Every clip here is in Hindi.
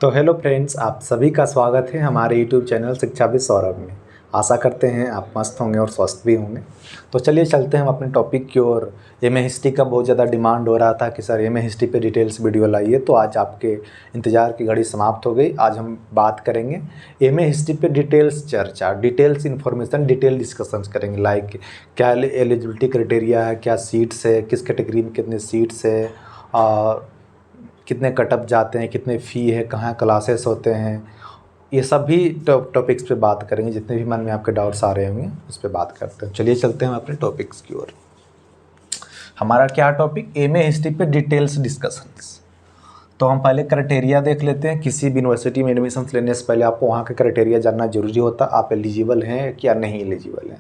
तो हेलो फ्रेंड्स, आप सभी का स्वागत है हमारे यूट्यूब चैनल शिक्षा विद सौरभ में। आशा करते हैं आप मस्त होंगे और स्वस्थ भी होंगे। तो चलिए चलते हैं हम अपने टॉपिक की ओर। एमए हिस्ट्री का बहुत ज़्यादा डिमांड हो रहा था कि सर एमए हिस्ट्री पे डिटेल्स वीडियो लाइए, तो आज आपके इंतज़ार की घड़ी समाप्त हो गई। आज हम बात करेंगे एमए हिस्ट्री पे डिटेल्स चर्चा, डिटेल्स इन्फॉर्मेशन, डिटेल डिस्कशंस करेंगे। लाइक क्या एलिजिबिलिटी क्राइटेरिया है, क्या सीट्स है, किस कैटेगरी में कितने सीट्स है, और कितने कटअप जाते हैं, कितने फ़ी है, कहाँ क्लासेस होते हैं। ये सब भी टॉपिक्स पे बात करेंगे। जितने भी मन में आपके डाउट्स आ रहे होंगे उस पर बात करते हैं। चलिए चलते हैं अपने टॉपिक्स की ओर। हमारा क्या टॉपिक, एमए हिस्ट्री पे डिटेल्स डिस्कशंस। तो हम पहले क्राइटेरिया देख लेते हैं। किसी भी यूनिवर्सिटी में एडमिशन लेने से पहले आपको वहाँ का क्राइटेरिया जानना जरूरी होता है। आप एलिजिबल हैं क्या नहीं एलिजिबल हैं।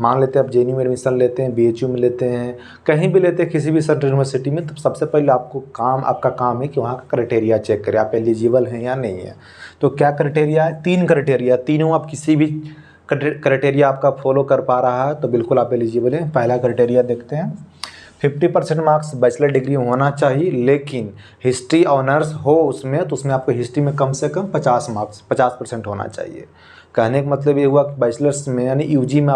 मान लेते हैं आप जेएनयू में एडमिशन लेते हैं, बीएचयू में लेते हैं, कहीं भी लेते हैं किसी भी सेंट्रल यूनिवर्सिटी में, तो सबसे पहले आपका काम है कि वहाँ का क्राइटेरिया चेक करें, आप एलिजिबल हैं या नहीं है। तो क्या क्राइटेरिया है? 3 क्राइटेरिया, तीनों आप किसी भी क्राइटेरिया आपका फॉलो कर पा रहा है तो बिल्कुल आप एलिजिबल हैं। पहला क्राइटेरिया देखते हैं, 50% मार्क्स बैचलर डिग्री होना चाहिए, लेकिन हिस्ट्री ऑनर्स हो उसमें, तो उसमें आपको हिस्ट्री में कम से कम 50% होना चाहिए। कहने का मतलब ये हुआ कि बैचलर्स में यानी यूजी में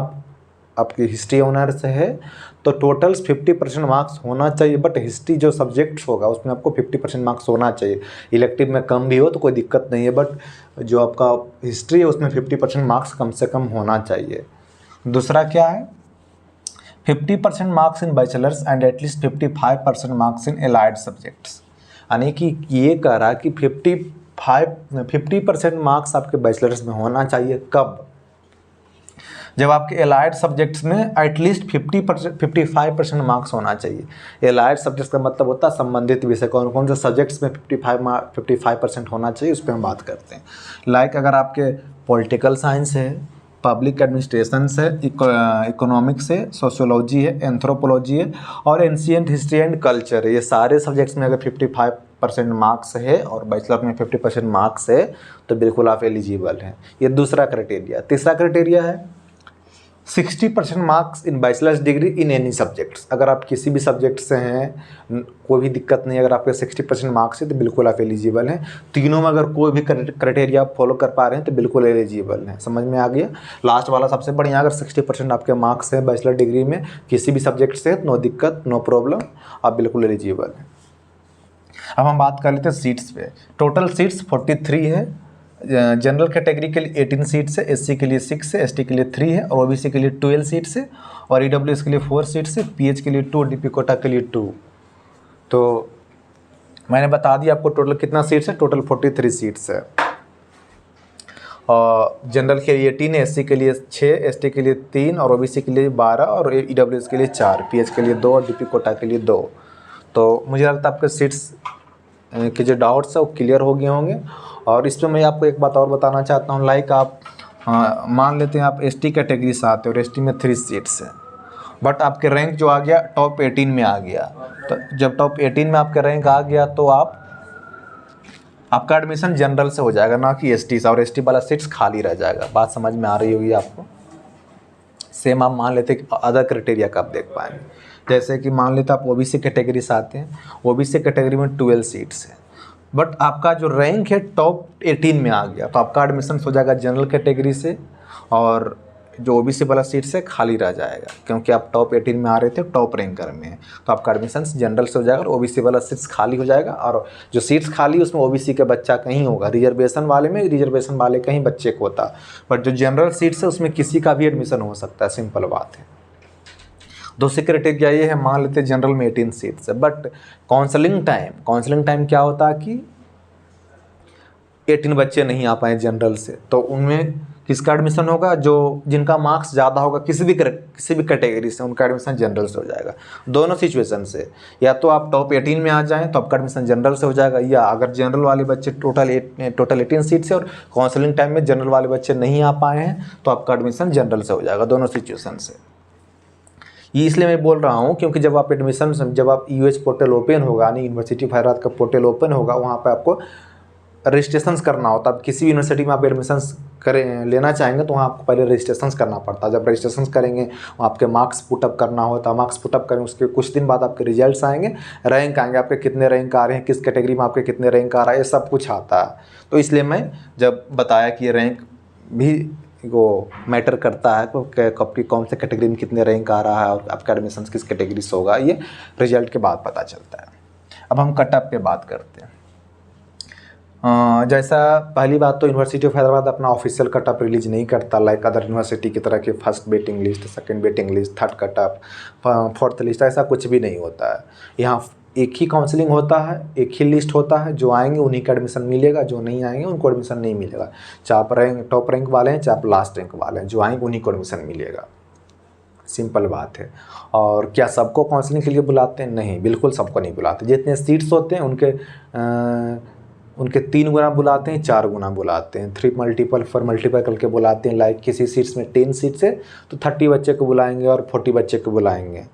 आपकी हिस्ट्री ऑनर्स है तो टोटल 50% मार्क्स होना चाहिए। बट हिस्ट्री जो सब्जेक्ट्स होगा उसमें आपको 50% मार्क्स होना चाहिए। इलेक्टिव में कम भी हो तो कोई दिक्कत नहीं है, बट जो आपका हिस्ट्री है उसमें 50% मार्क्स कम से कम होना चाहिए। दूसरा क्या है, 50% marks in bachelors and at least 55% marks in allied subjects. यानी कि ये कह रहा है कि 50% मार्क्स आपके बैचलर्स में होना चाहिए। कब? जब आपके एलाइड सब्जेक्ट्स में एटलीस्ट 55% मार्क्स होना चाहिए। एलाइड सब्जेक्ट्स का मतलब होता है संबंधित विषय, कौन कौन से सब्जेक्ट्स में 55% होना चाहिए उस पर हम बात करते हैं। लाइक अगर आपके पॉलिटिकल साइंस है, पब्लिक एडमिनिस्ट्रेशन है, इकोनॉमिक्स है, सोशियोलॉजी है, एंथ्रोपोलॉजी है और एंशिएंट हिस्ट्री एंड कल्चर है, ये सारे सब्जेक्ट्स में अगर 55% मार्क्स है और बैचलर में 50% मार्क्स है तो बिल्कुल आप एलिजिबल हैं। ये दूसरा क्राइटेरिया। तीसरा क्राइटेरिया है 60% marks in bachelors degree in any subjects. अगर आप किसी भी सब्जेक्ट से हैं कोई भी दिक्कत नहीं, अगर आपके 60% मार्क्स है तो बिल्कुल आप एलिजिबल हैं। तीनों में अगर कोई भी क्राइटेरिया आप फॉलो कर पा रहे हैं तो बिल्कुल एलिजिबल हैं। समझ में आ गया? लास्ट वाला सबसे बढ़िया, अगर 60% आपके मार्क्स हैं बैचलर डिग्री में किसी भी सब्जेक्ट से, नो दिक्कत, नो प्रॉब्लम, आप बिल्कुल एलिजिबल हैं। अब हम बात कर लेते हैं सीट्स पे। टोटल सीट्स 43 है। जनरल कैटेगरी के लिए 18 सीट्स है, एससी के लिए 6 है, एसटी के लिए 3 है और ओबीसी के लिए 12 सीट्स है और ईडब्ल्यूएस के लिए 4 सीट्स है, पीएच के लिए 2, डीपी कोटा के लिए 2। तो मैंने बता दिया आपको टोटल कितना सीट्स है, टोटल 43 सीट्स है। और जनरल के लिए 18 है, एससी के लिए 6, एसटी के लिए 3 और ओबीसी के लिए 12 और ईडब्ल्यूएस के लिए 4, पीएच के लिए 2 और डीपी कोटा के लिए 2। तो मुझे लगता है आपके सीट्स के जो डाउट्स है वो क्लियर हो गए होंगे। और इस पर मैं आपको एक बात और बताना चाहता हूँ। लाइक आप मान लेते हैं आप एसटी कैटेगरी से आते हो और एसटी में 3 सीट्स हैं, बट आपके रैंक जो आ गया टॉप 18 में आ गया। तो जब टॉप 18 में आपका रैंक आ गया तो आपका एडमिशन जनरल से हो जाएगा, ना कि एसटी से, और एसटी वाला सीट्स खाली रह जाएगा। बात समझ में आ रही होगी आपको? सेम आप मान लेते कि अदर क्राइटेरिया का आप देख पाएंगे। जैसे कि मान लेते आप ओबीसी कैटेगरी से आते हैं, ओबीसी कैटेगरी में 12 सीट्स है, बट आपका जो रैंक है टॉप 18 में आ गया तो आपका एडमिशन हो जाएगा जनरल कैटेगरी से और जो ओबीसी वाला सीट से खाली रह जाएगा, क्योंकि आप टॉप 18 में आ रहे थे, टॉप रैंकर में, तो आपका एडमिशन जनरल से हो जाएगा और ओबीसी वाला सीट्स खाली हो जाएगा। और जो सीट्स खाली उसमें ओबीसी का बच्चा कहीं होगा, रिजर्वेशन वाले में रिजर्वेशन वाले कहीं बच्चे को होता, बट जो जनरल सीट्स है उसमें किसी का भी एडमिशन हो सकता है। सिंपल बात है। दूसरी क्राइटेरिया ये है, मान लेते हैं जनरल में 18 सीट्स है, बट काउंसलिंग टाइम क्या होता है कि 18 बच्चे नहीं आ पाए जनरल से, तो उनमें किसका एडमिशन होगा? जो जिनका मार्क्स ज़्यादा होगा किसी भी कैटेगरी से, उनका एडमिशन जनरल से हो जाएगा। दोनों सिचुएशन से, या तो आप टॉप 18 में आ जाएं तो आपका एडमिशन जनरल से हो जाएगा, या अगर जनरल वाले बच्चे टोटल 18 सीट से और काउंसलिंग टाइम में जनरल वाले बच्चे नहीं आ पाए हैं तो आपका एडमिशन जनरल से हो जाएगा। दोनों सिचुएशन से। ये इसलिए मैं बोल रहा हूँ क्योंकि जब आप जब आप यूएच पोर्टल ओपन होगा, यानी यूनिवर्सिटी ऑफ हैदराबाद का पोर्टल ओपन होगा, वहाँ पर आपको रजिस्ट्रेशन करना होता है। किसी भी यूनिवर्सिटी में आप एडमिशन करें लेना चाहेंगे तो वहाँ आपको पहले रजिस्ट्रेशन करना पड़ता है। जब रजिस्ट्रेशन करेंगे आपके मार्क्स पुटअप करना होता है, मार्क्स पुटअप करें, उसके कुछ दिन बाद आपके रिजल्ट्स आएंगे, रैंक आएंगे, आपके कितने रैंक आ रहे हैं, किस कैटेगरी में आपके कितने रैंक आ रहा है, ये सब कुछ आता है। तो इसलिए मैं जब बताया कि ये रैंक भी वो मैटर करता है तो आपकी कौन से कैटेगरी में कितने रैंक आ रहा है और आपका एडमिशन किस कैटेगरी से होगा, ये रिजल्ट के बाद पता चलता है। अब हम कट ऑफ पे बात करते हैं। जैसा पहली बात तो यूनिवर्सिटी ऑफ हैदराबाद अपना ऑफिशियल कट ऑफ रिलीज नहीं करता लाइक अदर यूनिवर्सिटी की तरह की first waiting list, second waiting list, third cut off, fourth list, ऐसा कुछ भी नहीं होता है। यहाँ एक ही काउंसलिंग होता है, एक ही लिस्ट होता है, जो आएंगे उन्हीं का एडमिशन मिलेगा, जो नहीं आएंगे उनको एडमिशन नहीं मिलेगा। चाहे आप रैंक टॉप रैंक वाले हैं, चाहे आप लास्ट रैंक वाले हैं, जो आएंगे उन्हीं को एडमिशन मिलेगा। सिंपल बात है। और क्या सबको काउंसलिंग के लिए बुलाते हैं? नहीं, बिल्कुल सबको नहीं बुलाते। जितने सीट्स होते हैं उनके 3 गुना बुलाते हैं, 4 गुना बुलाते हैं, 3 मल्टीपल 4 मल्टीपल करके बुलाते हैं। लाइक किसी सीट्स में 10 सीट्स है तो 30 बच्चे को बुलाएंगे और 40 बच्चे को बुलाएंगे।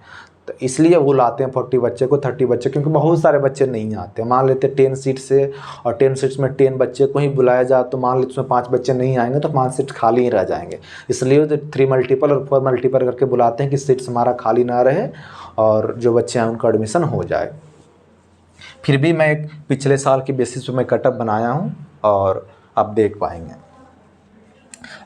तो इसलिए बुलाते हैं 40 बच्चे को, 30 बच्चे, क्योंकि बहुत सारे बच्चे नहीं आते। मान लेते 10 सीट से और 10 सीट्स में 10 बच्चे को ही बुलाया जाए तो मान लेते उसमें 5 बच्चे नहीं आएंगे तो 5 सीट खाली ही रह जाएंगे। इसलिए 3 मल्टीपल और 4 मल्टीपल करके बुलाते हैं कि सीट्स हमारा खाली ना रहे और जो बच्चे हैं उनका एडमिशन हो जाए। फिर भी मैं एक पिछले साल की बेसिस पे मैं कटअप बनाया हूँ और आप देख पाएंगे।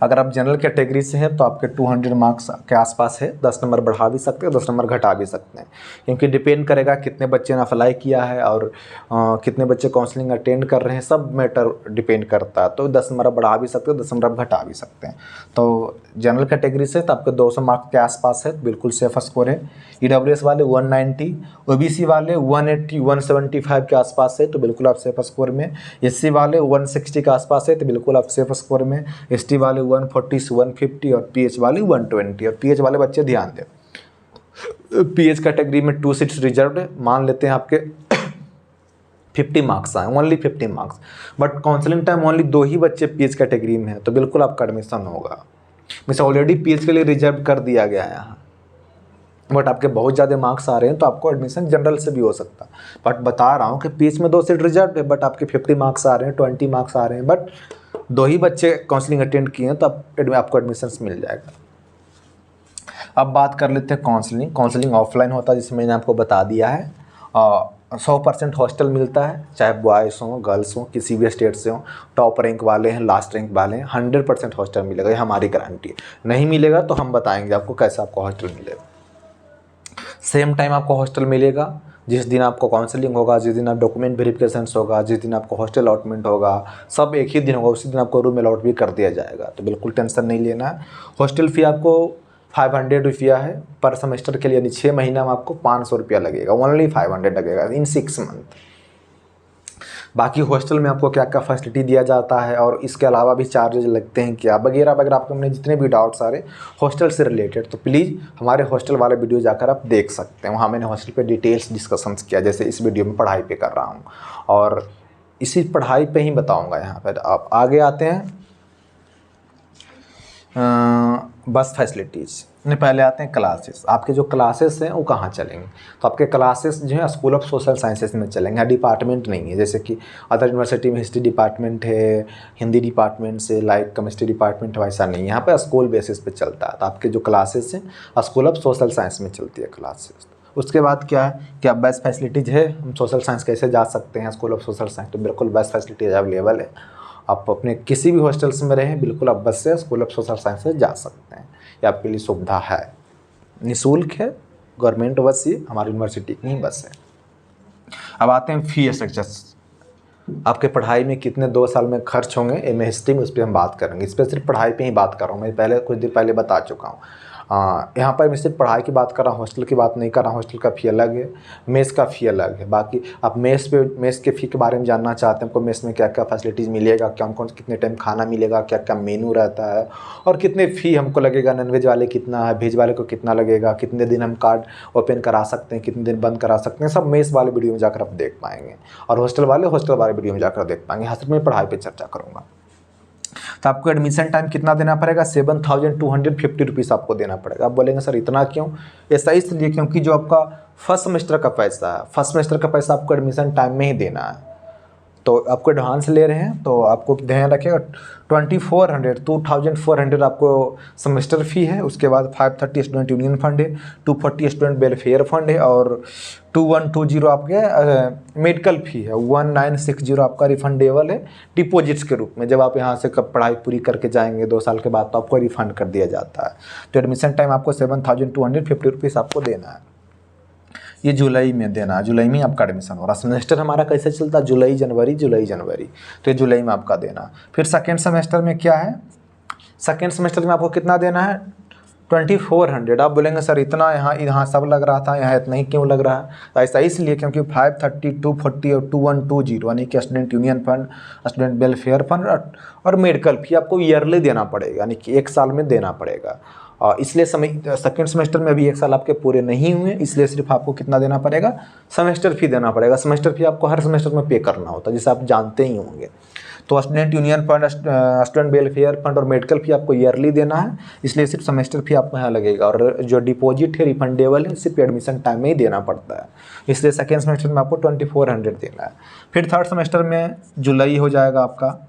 अगर आप जनरल कैटेगरी से हैं तो आपके 200 मार्क्स के आसपास है, 10 नंबर बढ़ा भी सकते हैं, 10 नंबर घटा भी सकते हैं, क्योंकि डिपेंड करेगा कितने बच्चे ने अप्लाई किया है और कितने बच्चे काउंसलिंग अटेंड कर रहे हैं, सब मैटर डिपेंड करता है। तो 10 नंबर बढ़ा भी सकते हैं, 10 नंबर घटा भी सकते हैं। तो जनरल कैटेगरी से तो आपके 200 मार्क्स के आसपास है, बिल्कुल सेफ स्कोर है। EWS वाले 190, OBC वाले 180 175 के आसपास है तो बिल्कुल आप सेफ स्कोर में। SC वाले 160 के आसपास है तो बिल्कुल आप सेफ स्कोर में। ST वाले 140 से 150 और PH वाले 120। और PH वाले बच्चे ध्यान दें, PH कैटेगरी में 2 सीट्स रिजर्व्ड है। मान लेते हैं आपके 50 मार्क्स आए, only 50 marks, but counselling time only 2 ही बच्चे PH कैटेगरी में है तो बिल्कुल आपका एडमिशन होगा। मीन्स ऑलरेडी PH के लिए रिजर्व कर दिया गया है यहाँ, बट आपके बहुत ज़्यादा मार्क्स आ रहे हैं तो आपको एडमिशन जनरल से भी हो सकता है। बट बता रहा हूँ कि PH में 2 सीट रिजर्व है, बट आपके 50 मार्क्स आ रहे हैं, 20 मार्क्स आ रहे हैं, बट 2 ही बच्चे काउंसलिंग अटेंड किए हैं तो आपको एडमिशन मिल जाएगा। अब बात कर लेते हैं काउंसलिंग। काउंसलिंग ऑफलाइन होता है, जिसमें मैंने आपको बता दिया है। 100% हॉस्टल मिलता है, चाहे बॉयज़ हों गर्ल्स हों, किसी भी स्टेट से हों, टॉप रैंक वाले हैं लास्ट रैंक वाले हैं, 100% हॉस्टल मिलेगा, ये हमारी गारंटी है। नहीं मिलेगा तो हम बताएंगे आपको कैसे आपको हॉस्टल मिलेगा। सेम टाइम आपको हॉस्टल मिलेगा जिस दिन आपको काउंसलिंग होगा, जिस दिन आप डॉक्यूमेंट वेरिफिकेशन होगा, जिस दिन आपको हॉस्टल अलॉटमेंट होगा, सब एक ही दिन होगा। उसी दिन आपको रूम अलॉट भी कर दिया जाएगा, तो बिल्कुल टेंशन नहीं लेना है। हॉस्टल फ़ी आपको 500 रुपया है पर सेमेस्टर के लिए, यानी 6 महीना में आपको 500 रुपया लगेगा, ओनली 500 लगेगा इन 6 मंथ। बाकी हॉस्टल में आपको क्या क्या फैसिलिटी दिया जाता है और इसके अलावा भी चार्जेज लगते हैं क्या वगैरह वगैरह, आपको हमने जितने भी डाउट्स आ रहे हॉस्टल से रिलेटेड तो प्लीज़ हमारे हॉस्टल वाले वीडियो जाकर आप देख सकते हैं। वहाँ मैंने हॉस्टल पे डिटेल्स डिस्कशंस किया, जैसे इस वीडियो में पढ़ाई पे कर रहा हूँ और इसी पढ़ाई पे ही बताऊँगा यहाँ पर। आप आगे आते हैं बस फैसिलिटीज़ ने, पहले आते हैं क्लासेस। आपके जो क्लासेस हैं वो कहाँ चलेंगे, तो आपके क्लासेस जो है स्कूल ऑफ सोशल साइंसेस में चलेंगे। डिपार्टमेंट नहीं है, जैसे कि अदर यूनिवर्सिटी में हिस्ट्री डिपार्टमेंट है, हिंदी डिपार्टमेंट से लाइक केमिस्ट्री डिपार्टमेंट, वैसा नहीं, यहाँ पे स्कूल बेसिस पे चलता है। तो आपके जो क्लासेस हैं स्कूल ऑफ सोशल साइंस में चलती है क्लासेस। उसके बाद क्या है कि आप बेस्ट फैसिलिटीज़ है, हम सोशल साइंस कैसे जा सकते हैं स्कूल ऑफ सोशल साइंस, तो बिल्कुल बेस्ट फैसिलिटीज अवेलेबल है। आप अपने किसी भी हॉस्टल्स में रहें, बिल्कुल आप बस से स्कूल ऑफ सोशल साइंस से जा सकते हैं, ये आपके लिए सुविधा है, निःशुल्क है, गवर्नमेंट बस ये हमारी यूनिवर्सिटी की ही बस है। अब आते हैं फी स्ट्रक्चर्स। आपके पढ़ाई में कितने 2 साल में खर्च होंगे एमए हिस्ट्री में, उस पर हम बात करेंगे। इस पर सिर्फ पढ़ाई पे ही बात कर रहा हूँ, मैं पहले कुछ दिन पहले बता चुका हूँ। यहाँ पर मैं सिर्फ पढ़ाई की बात कर रहा हूँ, हॉस्टल की बात नहीं कर रहा हूँ। हॉस्टल का फ़ी अलग है, मेस का फ़ी अलग है। बाकी आप मेस के फ़ी के बारे में जानना चाहते हैं, आपको मेस में क्या क्या फैसिलिटीज़ मिलेगा, कौन कितने टाइम खाना मिलेगा, क्या क्या मेनू रहता है और कितने फ़ी हमको लगेगा, नॉनवेज वाले कितना है, वेज वाले को कितना लगेगा, कितने दिन हम कार्ड ओपन करा सकते हैं, कितने दिन बंद करा सकते हैं, सब मेस वाले वीडियो में जाकर आप देख पाएंगे। और हॉस्टल वाले वीडियो में जाकर देख पाएंगे। हॉस्टल में पढ़ाई पर चर्चा करूँगा। तो आपको एडमिशन टाइम कितना देना पड़ेगा, 7250 रुपीज़ आपको देना पड़ेगा। आप बोलेंगे सर इतना क्यों, ऐसा इसलिए क्योंकि जो आपका फर्स्ट सेमेस्टर का पैसा है, फर्स्ट सेमेस्टर का पैसा आपको एडमिशन टाइम में ही देना है। तो आपको एडवांस ले रहे हैं तो आपको ध्यान रखिएगा 2400 आपको सेमेस्टर फ़ी है। उसके बाद 530 स्टूडेंट यूनियन फंड है, 240 स्टूडेंट वेलफेयर फंड है और 2120 आपके मेडिकल फ़ी है, 1960 आपका रिफंडेबल है डिपॉजिट्स के रूप में। जब आप यहाँ से कब पढ़ाई पूरी करके जाएंगे 2 साल के बाद तो आपको रिफ़ंड कर दिया जाता है। तो एडमिशन टाइम आपको 7250 रुपीज़ आपको देना है। ये जुलाई में देना है, जुलाई में आपका एडमिशन हो रहा है। सेमेस्टर हमारा कैसे चलता है, जुलाई जनवरी जुलाई जनवरी, तो ये जुलाई में आपका देना। फिर सेकेंड सेमेस्टर में क्या है, सेकेंड सेमेस्टर में आपको कितना देना है 2400। आप बोलेंगे सर इतना यहाँ सब लग रहा था, यहाँ इतना ही क्यों लग रहा है? तो ऐसा इसलिए क्योंकि 530, 240 और 2120 यानी कि student union fund, student welfare fund और मेडिकल फी आपको ईयरली देना पड़ेगा, यानी कि 1 साल में देना पड़ेगा। इसलिए सेकेंड सेमेस्टर में अभी 1 साल आपके पूरे नहीं हुए, इसलिए सिर्फ आपको कितना देना पड़ेगा, सेमेस्टर फ़ी देना पड़ेगा। सेमेस्टर फ़ी आपको हर सेमेस्टर में पे करना होता है, जैसे आप जानते ही होंगे। तो student union fund, student welfare fund और मेडिकल फ़ी आपको ईयरली देना है, इसलिए सिर्फ सेमेस्टर फ़ी आपको यहाँ लगेगा। और जो डिपॉजिट है रिफंडेबल है, सिर्फ एडमिशन टाइम में ही देना पड़ता है, इसलिए सेकेंड सेमेस्टर में आपको 2400 देना है। फिर थर्ड सेमेस्टर में जुलाई हो जाएगा आपका,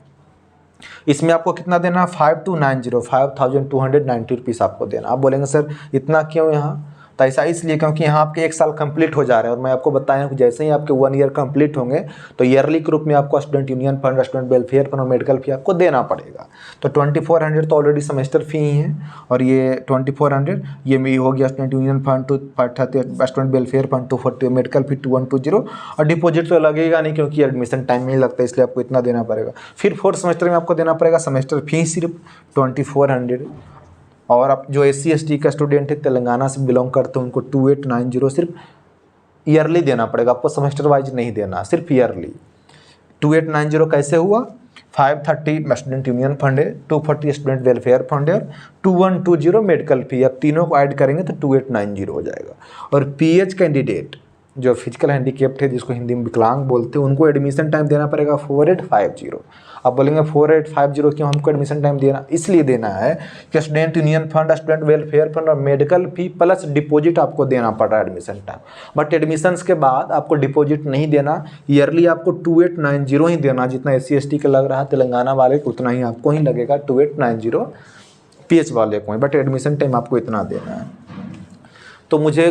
इसमें आपको कितना देना है 5290 रुपीज़ आपको देना। आप बोलेंगे सर इतना क्यों यहाँ, तो ऐसा इसलिए क्योंकि यहाँ आपके 1 साल कंप्लीट हो जा रहे हैं और मैं आपको बताया कि जैसे ही आपके 1 ईयर कंप्लीट होंगे तो ईयरली के रूप में आपको student union fund, student welfare fund और मेडिकल फी आपको देना पड़ेगा। तो 2400 तो ऑलरेडी सेमेस्टर फ़ी ही है और ये 2400 ये भी हो गया student union fund 230, student welfare fund 240, medical fee 2120 और डिपॉजिट तो लगेगा नहीं क्योंकि एडमिशन टाइम में ही लगता है, इसलिए आपको इतना देना पड़ेगा। फिर फोर्थ सेमेस्टर में आपको देना पड़ेगा सेमेस्टर फ़ी सिर्फ 2400। और आप जो SC ST का स्टूडेंट है, तेलंगाना से बिलोंग करते हैं, उनको 2890 सिर्फ ईयरली देना पड़ेगा, आपको सेमेस्टर वाइज नहीं देना, सिर्फ ईयरली। 2890 कैसे हुआ, 530 स्टूडेंट यूनियन फंड है, 240 स्टूडेंट वेलफेयर फंड है और 2120 मेडिकल फी। अब तीनों को ऐड करेंगे तो 2890 हो जाएगा। और PH कैंडिडेट जो फिजिकल हैंडीकेप्ड है, जिसको हिंदी में विकलांग बोलते हैं, उनको एडमिशन टाइम देना पड़ेगा 4850। अब बोलेंगे 4850 क्यों हमको एडमिशन टाइम देना, इसलिए देना है कि student union fund, student welfare fund और मेडिकल फी प्लस डिपॉजिट आपको देना पड़ रहा है एडमिशन टाइम। बट एडमिशन्स के बाद आपको डिपॉजिट नहीं देना, ईयरली आपको 2890 ही देना। जितना SC ST का लग रहा है तेलंगाना वाले को उतना ही आपको ही लगेगा 2890 PH वाले को ही, बट एडमिशन टाइम आपको इतना देना है। तो मुझे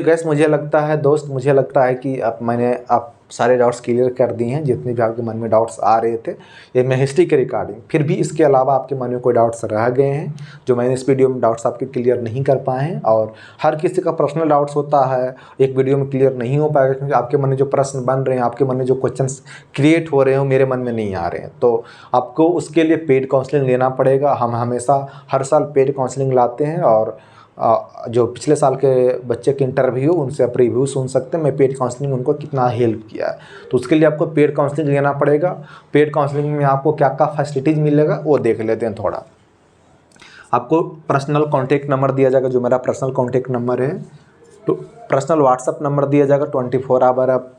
लगता है दोस्त, मुझे लगता है कि आप सारे डाउट्स क्लियर कर दिए हैं, जितने भी आपके मन में डाउट्स आ रहे थे। ये मैं हिस्ट्री के रिगार्डिंग, फिर भी इसके अलावा आपके मन में कोई डाउट्स रह गए हैं जो मैंने इस वीडियो में डाउट्स आपके क्लियर नहीं कर पाए हैं, और हर किसी का पर्सनल डाउट्स होता है, एक वीडियो में क्लियर नहीं हो पाएगा क्योंकि आपके मन में जो प्रश्न बन रहे हैं, आपके मन में जो क्वेश्चंस क्रिएट हो रहे हैं, मेरे मन में नहीं आ रहे हैं। तो आपको उसके लिए पेड काउंसलिंग लेना पड़ेगा। हम हमेशा हर साल पेड काउंसलिंग लाते हैं, और जो पिछले साल के बच्चे के इंटरव्यू, उनसे आप रिव्यू सुन सकते हैं, मैं पेड काउंसलिंग उनको कितना हेल्प किया है। तो उसके लिए आपको पेड काउंसलिंग लेना पड़ेगा। पेड काउंसलिंग में आपको क्या क्या फैसिलिटीज़ मिलेगा वो देख लेते हैं थोड़ा। आपको पर्सनल कॉन्टेक्ट नंबर दिया जाएगा, जो मेरा पर्सनल कॉन्टेक्ट नंबर है, तो पर्सनल व्हाट्सअप नंबर दिया जाएगा। 24 आवर आप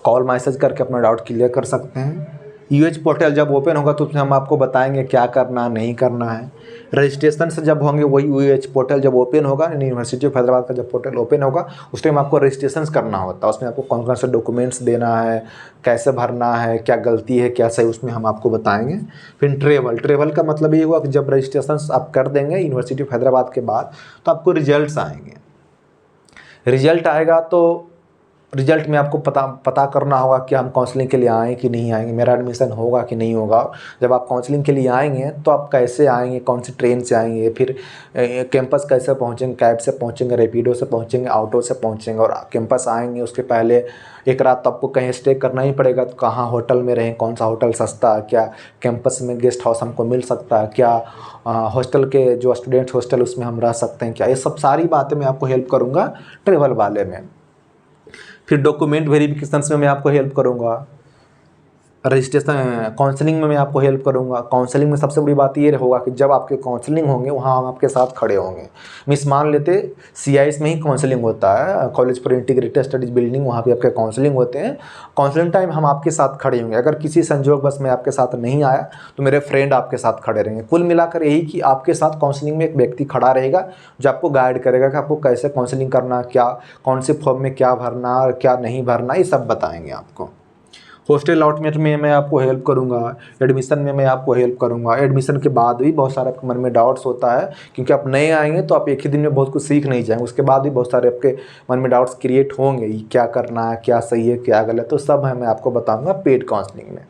कॉल मैसेज करके अपना डाउट क्लियर कर सकते हैं। UH पोर्टल जब ओपन होगा तो उसमें हम आपको बताएंगे क्या करना नहीं करना है। रजिस्ट्रेशन से जब होंगे, वही UH पोर्टल जब ओपन होगा, यूनिवर्सिटी ऑफ हैदराबाद का जब पोर्टल ओपन होगा, उस टाइम आपको रजिस्ट्रेशन करना होता है। उसमें आपको कौन कौन से डॉक्यूमेंट्स देना है, कैसे भरना है, क्या गलती है क्या सही, उसमें हम आपको बताएंगे। फिर ट्रेवल का मतलब ये हुआ कि जब रजिस्ट्रेशन आप कर देंगे यूनिवर्सिटी ऑफ हैदराबाद के बाद, तो आपको रिजल्ट्स आएंगे। रिजल्ट आएगा तो रिजल्ट में आपको पता करना होगा कि हम काउंसलिंग के लिए आएँ कि नहीं आएंगे, मेरा एडमिशन होगा कि नहीं होगा। जब आप काउंसलिंग के लिए आएंगे तो आप कैसे आएंगे, कौन सी ट्रेन से आएंगे, फिर कैंपस कैसे पहुंचेंगे, कैब से पहुंचेंगे, रैपिडो से पहुंचेंगे, ऑटो से पहुंचेंगे। और कैंपस आएंगे उसके पहले एक रात तो आपको कहीं स्टे करना ही पड़ेगा। तो कहाँ होटल में रहें, कौन सा होटल सस्ता है, क्या कैंपस में गेस्ट हाउस हमको मिल सकता है, क्या हॉस्टल के जो स्टूडेंट्स हॉस्टल उसमें हम रह सकते हैं क्या, ये सब सारी बातें मैं आपको हेल्प करूँगा ट्रेवल वाले में। फिर डॉक्यूमेंट वेरिफिकेशन में मैं आपको हेल्प करूँगा। रजिस्ट्रेशन काउंसलिंग में मैं आपको हेल्प करूँगा। काउंसलिंग में सबसे बड़ी बात ये होगा कि जब आपके काउंसलिंग होंगे वहाँ हम आपके साथ खड़े होंगे। मिस मान लेते CIS में ही काउंसलिंग होता है, college for integrated studies building, वहाँ पे आपके काउंसलिंग होते हैं। काउंसलिंग टाइम हम आपके साथ खड़े होंगे। अगर किसी संजोग बस मैं आपके साथ नहीं आया तो मेरे फ्रेंड आपके साथ खड़े रहेंगे। कुल मिलाकर यही कि आपके साथ काउंसलिंग में एक व्यक्ति खड़ा रहेगा जो आपको गाइड करेगा कि आपको कैसे काउंसलिंग करना, क्या कौन से फॉर्म में क्या भरना, क्या नहीं भरना, ये सब बताएंगे आपको। हॉस्टल अलॉटमेंट में मैं आपको हेल्प करूँगा, एडमिशन में मैं आपको हेल्प करूँगा। एडमिशन के बाद भी बहुत सारे आपके मन में डाउट्स होता है, क्योंकि आप नए आएंगे तो आप एक ही दिन में बहुत कुछ सीख नहीं जाएंगे, उसके बाद भी बहुत सारे आपके मन में डाउट्स क्रिएट होंगे, क्या करना है, क्या सही है, क्या गलत, तो सब है मैं आपको बताऊँगा पेड काउंसलिंग में।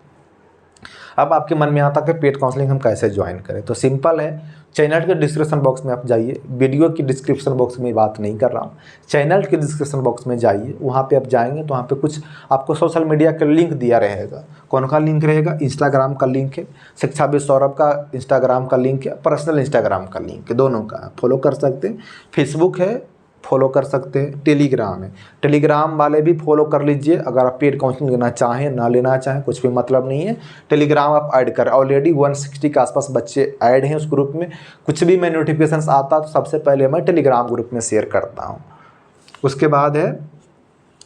अब आपके मन में आता है कि पेड काउंसलिंग हम कैसे ज्वाइन करें, तो सिंपल है, चैनल के डिस्क्रिप्शन बॉक्स में आप जाइए, वीडियो की डिस्क्रिप्शन बॉक्स में बात नहीं कर रहा हूँ, चैनल के डिस्क्रिप्शन बॉक्स में जाइए, वहाँ पे आप जाएंगे तो वहाँ पे कुछ आपको सोशल मीडिया का लिंक दिया रहेगा। कौन का लिंक रहेगा? इंस्टाग्राम का लिंक है, शिक्षा विद सौरभ का इंस्टाग्राम का लिंक है, पर्सनल इंस्टाग्राम का लिंक है, दोनों का फॉलो कर सकते हैं। फेसबुक है, फॉलो कर सकते हैं। टेलीग्राम है, टेलीग्राम वाले भी फॉलो कर लीजिए। अगर आप पेड काउंसलिंग लेना चाहें ना लेना चाहें कुछ भी मतलब नहीं है, टेलीग्राम आप ऐड करें। ऑलरेडी 160 के आसपास बच्चे ऐड हैं उस ग्रुप में। कुछ भी मैं नोटिफिकेशन आता तो सबसे पहले मैं टेलीग्राम ग्रुप में शेयर करता हूँ। उसके बाद है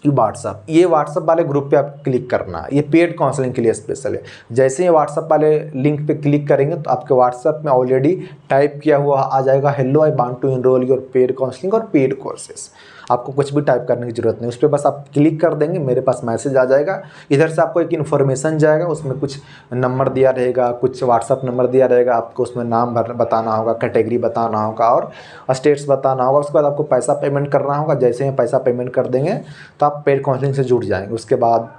व्हाट्सअप, ये व्हाट्सअप वाले ग्रुप पे आप क्लिक करना है, ये पेड काउंसलिंग के लिए स्पेशल है। जैसे ही व्हाट्सअप वाले लिंक पे क्लिक करेंगे तो आपके व्हाट्सअप में ऑलरेडी टाइप किया हुआ आ जाएगा, hello I want to enrol your paid counselling और पेड कोर्सेज। आपको कुछ भी टाइप करने की ज़रूरत नहीं, उस पर बस आप क्लिक कर देंगे, मेरे पास मैसेज आ जाएगा। इधर से आपको एक इन्फॉर्मेशन जाएगा, उसमें कुछ नंबर दिया रहेगा, कुछ व्हाट्सअप नंबर दिया रहेगा, आपको उसमें नाम बताना होगा, कैटेगरी बताना होगा और स्टेट्स बताना होगा। उसके बाद आपको पैसा पेमेंट करना होगा। जैसे ही पैसा पेमेंट कर देंगे तो आप पेड काउंसलिंग से जुड़ जाएंगे। उसके बाद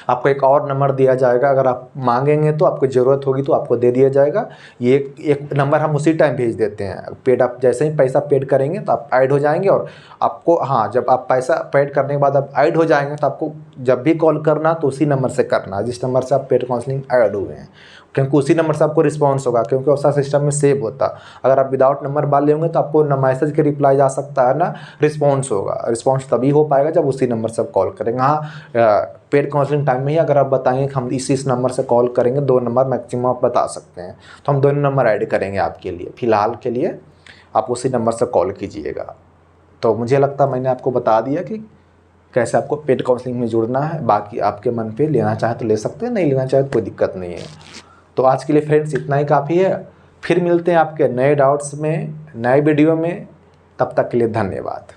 आपको एक और नंबर दिया जाएगा, अगर आप मांगेंगे तो आपको ज़रूरत होगी तो आपको दे दिया जाएगा। ये एक नंबर हम उसी टाइम भेज देते हैं। पेड आप जैसे ही पैसा पेड करेंगे तो आप ऐड हो जाएंगे और आपको, हाँ, जब आप पैसा पेड करने के बाद आप ऐड हो जाएंगे तो आपको जब भी कॉल करना तो उसी नंबर से करना जिस नंबर से आप पेड काउंसलिंग ऐड हुए हैं, क्योंकि उसी नंबर से आपको रिस्पांस होगा, क्योंकि उसका सिस्टम में सेव होता। अगर आप विदाउट नंबर डाले होंगे तो आपको ना मैसेज के रिप्लाई जा सकता है ना रिस्पांस होगा। रिस्पांस तभी हो पाएगा जब उसी नंबर से आप कॉल करेंगे। हाँ, पेड काउंसलिंग टाइम में ही अगर आप बताएंगे कि हम इस नंबर से कॉल करेंगे, 2 नंबर मैक्सिमम आप बता सकते हैं, तो हम 2 नंबर ऐड करेंगे आपके लिए। फ़िलहाल के लिए आप उसी नंबर से कॉल कीजिएगा। तो मुझे लगता है मैंने आपको बता दिया कि कैसे आपको पेड काउंसलिंग में जुड़ना है। बाकी आपके मन पे लेना चाहे तो ले सकते हैं, नहीं लेना चाहे तो कोई दिक्कत नहीं है। तो आज के लिए फ्रेंड्स इतना ही काफ़ी है। फिर मिलते हैं आपके नए डाउट्स में, नए वीडियो में। तब तक के लिए धन्यवाद।